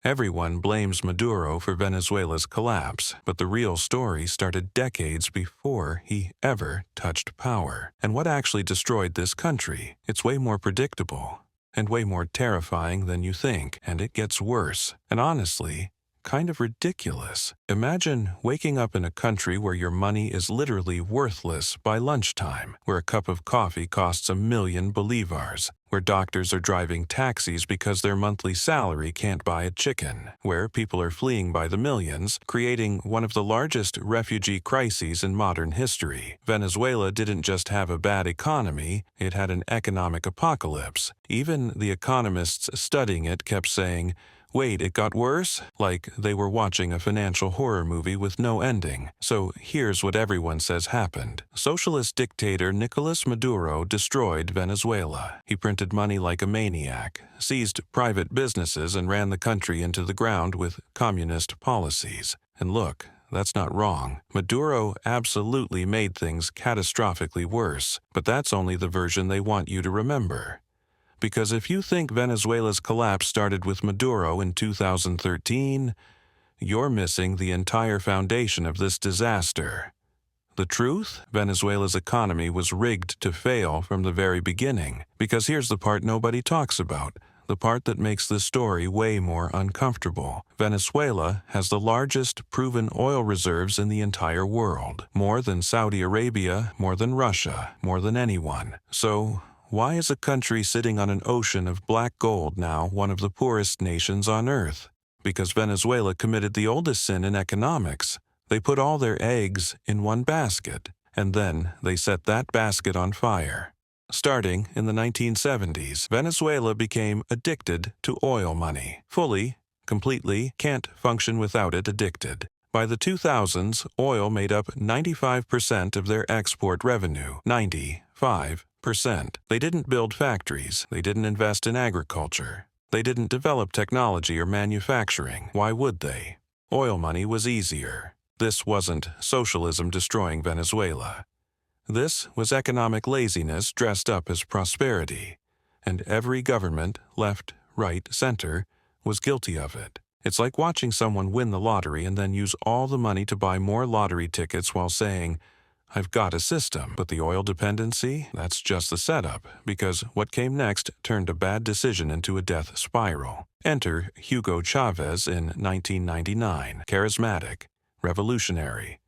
Everyone blames Maduro for Venezuela's collapse, but the real story started decades before he ever touched power. And what actually destroyed this country? It's way more predictable and way more terrifying than you think, and it gets worse. And honestly, kind of ridiculous. Imagine waking up in a country where your money is literally worthless by lunchtime, where a cup of coffee costs 1,000,000 bolivars, where doctors are driving taxis because their monthly salary can't buy a chicken, where people are fleeing by the millions, creating one of the largest refugee crises in modern history. Venezuela didn't just have a bad economy, it had an economic apocalypse. Even the economists studying it kept saying, "Wait, it got worse?" Like they were watching a financial horror movie with no ending. So here's what everyone says happened. Socialist dictator Nicolas Maduro destroyed Venezuela. He printed money like a maniac, seized private businesses, and ran the country into the ground with communist policies. And look, that's not wrong. Maduro absolutely made things catastrophically worse, but that's only the version they want you to remember. Because if you think Venezuela's collapse started with Maduro in 2013, you're missing the entire foundation of this disaster. The truth? Venezuela's economy was rigged to fail from the very beginning. Because here's the part nobody talks about, the part that makes this story way more uncomfortable. Venezuela has the largest proven oil reserves in the entire world. More than Saudi Arabia, more than Russia, more than anyone. So, why is a country sitting on an ocean of black gold now one of the poorest nations on earth? Because Venezuela committed the oldest sin in economics. They put all their eggs in one basket, and then they set that basket on fire. Starting in the 1970s, Venezuela became addicted to oil money. Fully, completely, can't function without it addicted. By the 2000s, oil made up 95% of their export revenue. 95%. They didn't build factories. They didn't invest in agriculture. They didn't develop technology or manufacturing. Why would they? Oil money was easier. This wasn't socialism destroying Venezuela. This was economic laziness dressed up as prosperity. And every government, left, right, center, was guilty of it. It's like watching someone win the lottery and then use all the money to buy more lottery tickets while saying, "I've got a system." But the oil dependency, that's just the setup, because what came next turned a bad decision into a death spiral. Enter Hugo Chávez in 1999, charismatic, revolutionary,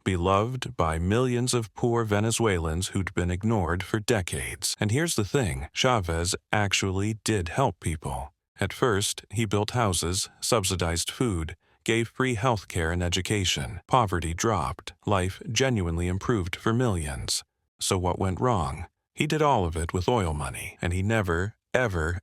beloved by millions of poor Venezuelans who'd been ignored for decades. And here's the thing, Chávez actually did help people. At first, he built houses, subsidized food, gave free health care and education. Poverty dropped. Life genuinely improved for millions. So what went wrong? He did all of it with oil money, and he never, ever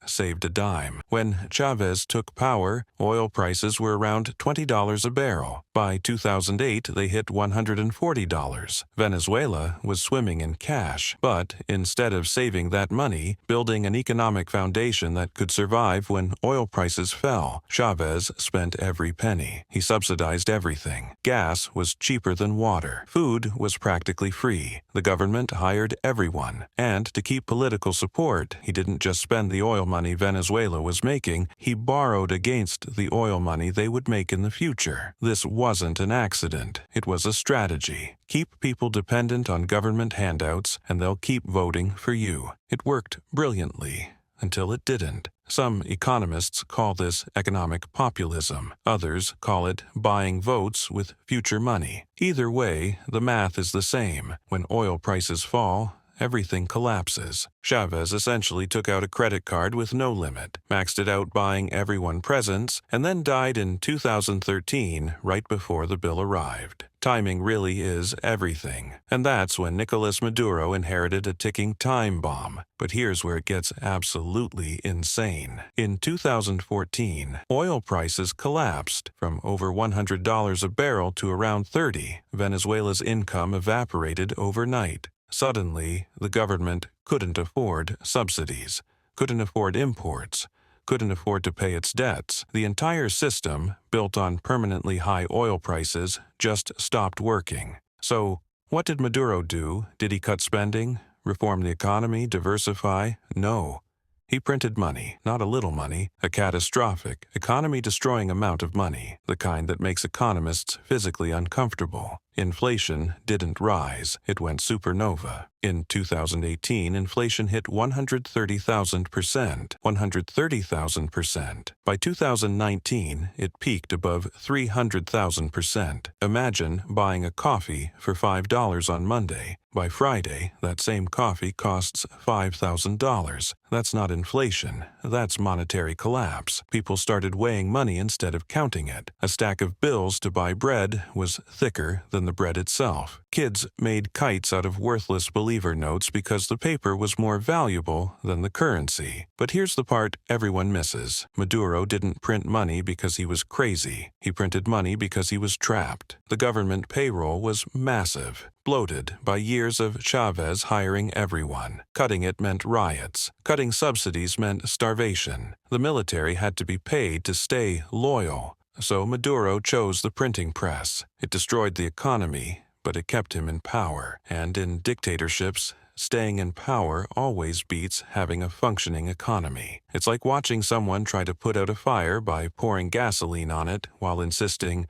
saved a dime. When Chávez took power, oil prices were around $20 a barrel. By 2008, they hit $140. Venezuela was swimming in cash, but instead of saving that money, building an economic foundation that could survive when oil prices fell, Chávez spent every penny. He subsidized everything. Gas was cheaper than water. Food was practically free. The government hired everyone. And to keep political support, he didn't just spend the oil money Venezuela was making, he borrowed against the oil money they would make in the future. This wasn't an accident. It was a strategy. Keep people dependent on government handouts, and they'll keep voting for you. It worked brilliantly, until it didn't. Some economists call this economic populism. Others call it buying votes with future money. Either way, the math is the same. When oil prices fall, everything collapses. Chávez essentially took out a credit card with no limit, maxed it out buying everyone presents, and then died in 2013, right before the bill arrived. Timing really is everything. And that's when Nicolas Maduro inherited a ticking time bomb. But here's where it gets absolutely insane. In 2014, oil prices collapsed from over $100 a barrel to around $30. Venezuela's income evaporated overnight. Suddenly, the government couldn't afford subsidies, couldn't afford imports, couldn't afford to pay its debts. The entire system, built on permanently high oil prices, just stopped working. So, what did Maduro do? Did he cut spending? Reform the economy? Diversify? No. He printed money, not a little money, a catastrophic, economy-destroying amount of money, the kind that makes economists physically uncomfortable. Inflation didn't rise, it went supernova. In 2018, inflation hit 130,000%. 130,000%. By 2019, it peaked above 300,000%. Imagine buying a coffee for $5 on Monday. By Friday, that same coffee costs $5,000. That's not inflation, that's monetary collapse. People started weighing money instead of counting it. A stack of bills to buy bread was thicker than the bread itself. Kids made kites out of worthless believer notes because the paper was more valuable than the currency. But here's the part everyone misses. Maduro didn't print money because he was crazy. He printed money because he was trapped. The government payroll was massive, bloated by years of Chávez hiring everyone. Cutting it meant riots. Cutting subsidies meant starvation. The military had to be paid to stay loyal. So Maduro chose the printing press. It destroyed the economy, but it kept him in power. And in dictatorships, staying in power always beats having a functioning economy. It's like watching someone try to put out a fire by pouring gasoline on it while insisting,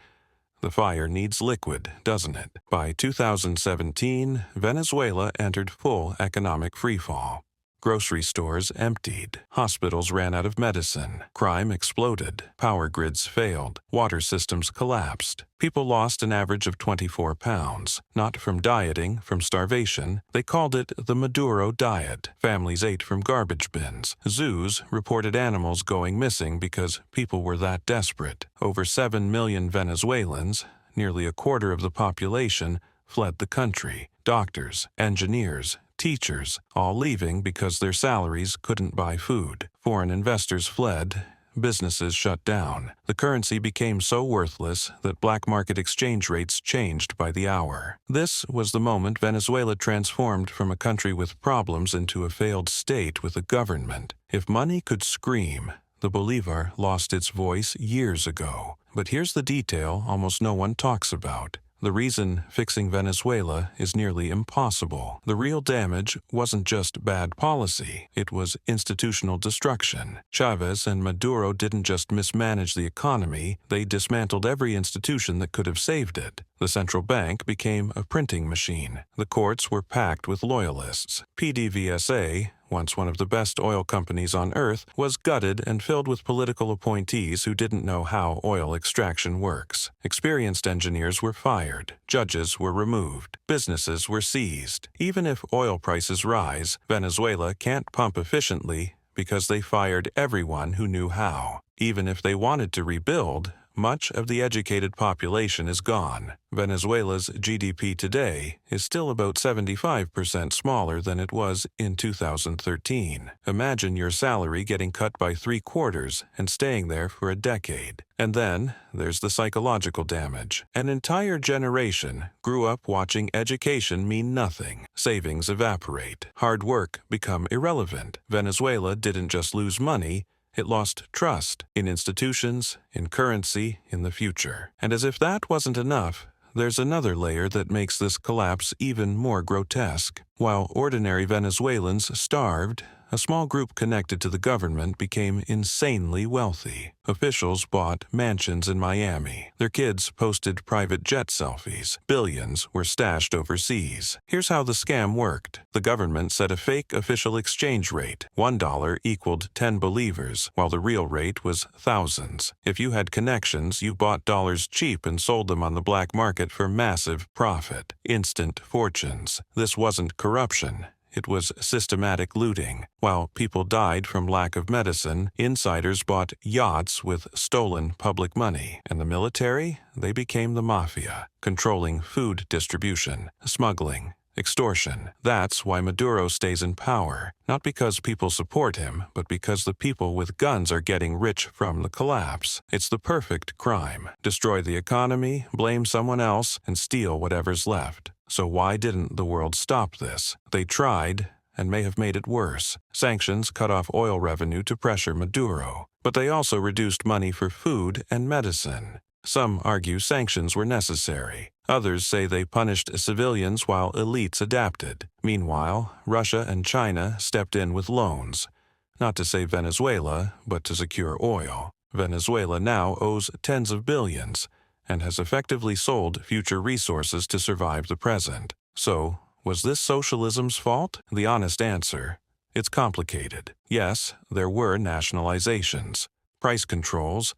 "The fire needs liquid, doesn't it?" By 2017, Venezuela entered full economic freefall. Grocery stores emptied. Hospitals ran out of medicine. Crime exploded. Power grids failed. Water systems collapsed. People lost an average of 24 pounds. Not from dieting, from starvation. They called it the Maduro diet. Families ate from garbage bins. Zoos reported animals going missing because people were that desperate. Over 7 million Venezuelans, nearly a quarter of the population, fled the country. Doctors, engineers, teachers, all leaving because their salaries couldn't buy food. Foreign investors fled. Businesses shut down. The currency became so worthless that black market exchange rates changed by the hour. This was the moment Venezuela transformed from a country with problems into a failed state with a government. If money could scream, the bolivar lost its voice years ago. But here's the detail almost no one talks about. The reason fixing Venezuela is nearly impossible. The real damage wasn't just bad policy, it was institutional destruction. Chávez and Maduro didn't just mismanage the economy, they dismantled every institution that could have saved it. The central bank became a printing machine. The courts were packed with loyalists. PDVSA, once one of the best oil companies on earth, was gutted and filled with political appointees who didn't know how oil extraction works. Experienced engineers were fired. Judges were removed. Businesses were seized. Even if oil prices rise, Venezuela can't pump efficiently because they fired everyone who knew how. Even if they wanted to rebuild, much of the educated population is gone. Venezuela's GDP today is still about 75% smaller than it was in 2013. Imagine your salary getting cut by 3/4 and staying there for a decade. And then there's the psychological damage. An entire generation grew up watching education mean nothing. Savings evaporate. Hard work become irrelevant. Venezuela didn't just lose money, it lost trust in institutions, in currency, in the future. And as if that wasn't enough, there's another layer that makes this collapse even more grotesque. While ordinary Venezuelans starved, a small group connected to the government became insanely wealthy. Officials bought mansions in Miami. Their kids posted private jet selfies. Billions were stashed overseas. Here's how the scam worked. The government set a fake official exchange rate. $1 equaled 10 bolivars, while the real rate was thousands. If you had connections, you bought dollars cheap and sold them on the black market for massive profit. Instant fortunes. This wasn't corruption. It was systematic looting. While people died from lack of medicine, insiders bought yachts with stolen public money. And the military? They became the mafia, controlling food distribution, smuggling, extortion. That's why Maduro stays in power. Not because people support him, but because the people with guns are getting rich from the collapse. It's the perfect crime. Destroy the economy, blame someone else, and steal whatever's left. So why didn't the world stop this? They tried, and may have made it worse. Sanctions cut off oil revenue to pressure Maduro, but they also reduced money for food and medicine. Some argue sanctions were necessary. Others say they punished civilians while elites adapted. Meanwhile, Russia and China stepped in with loans. not to save Venezuela, but to secure oil. Venezuela now owes tens of billions and has effectively sold future resources to survive the present. So, was this socialism's fault? The honest answer: it's complicated. Yes, there were nationalizations, price controls,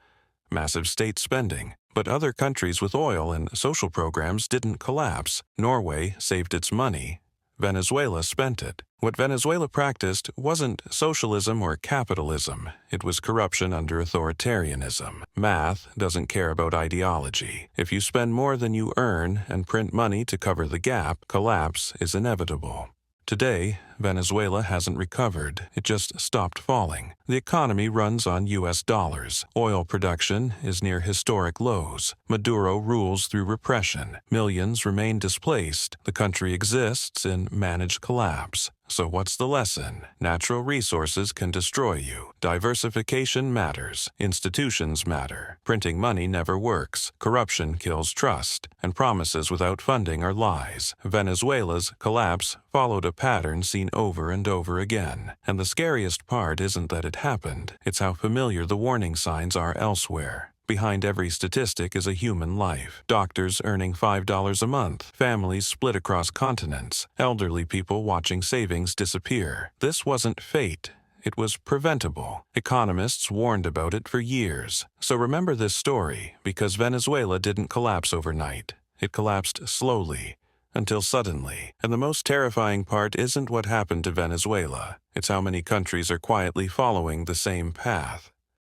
massive state spending, but other countries with oil and social programs didn't collapse. Norway saved its money. Venezuela spent it. What Venezuela practiced wasn't socialism or capitalism. It was corruption under authoritarianism. Math doesn't care about ideology. If you spend more than you earn and print money to cover the gap, collapse is inevitable. Today, Venezuela hasn't recovered. It just stopped falling. The economy runs on U.S. dollars. Oil production is near historic lows. Maduro rules through repression. Millions remain displaced. The country exists in managed collapse. So what's the lesson? Natural resources can destroy you. Diversification matters. Institutions matter. Printing money never works. Corruption kills trust. And promises without funding are lies. Venezuela's collapse followed a pattern seen over and over again. And the scariest part isn't that it happened. It's how familiar the warning signs are elsewhere. Behind every statistic is a human life. Doctors earning $5 a month, families split across continents, elderly people watching savings disappear. This wasn't fate. It was preventable. Economists warned about it for years. So remember this story, because Venezuela didn't collapse overnight. It collapsed slowly, until suddenly. And the most terrifying part isn't what happened to Venezuela. It's how many countries are quietly following the same path.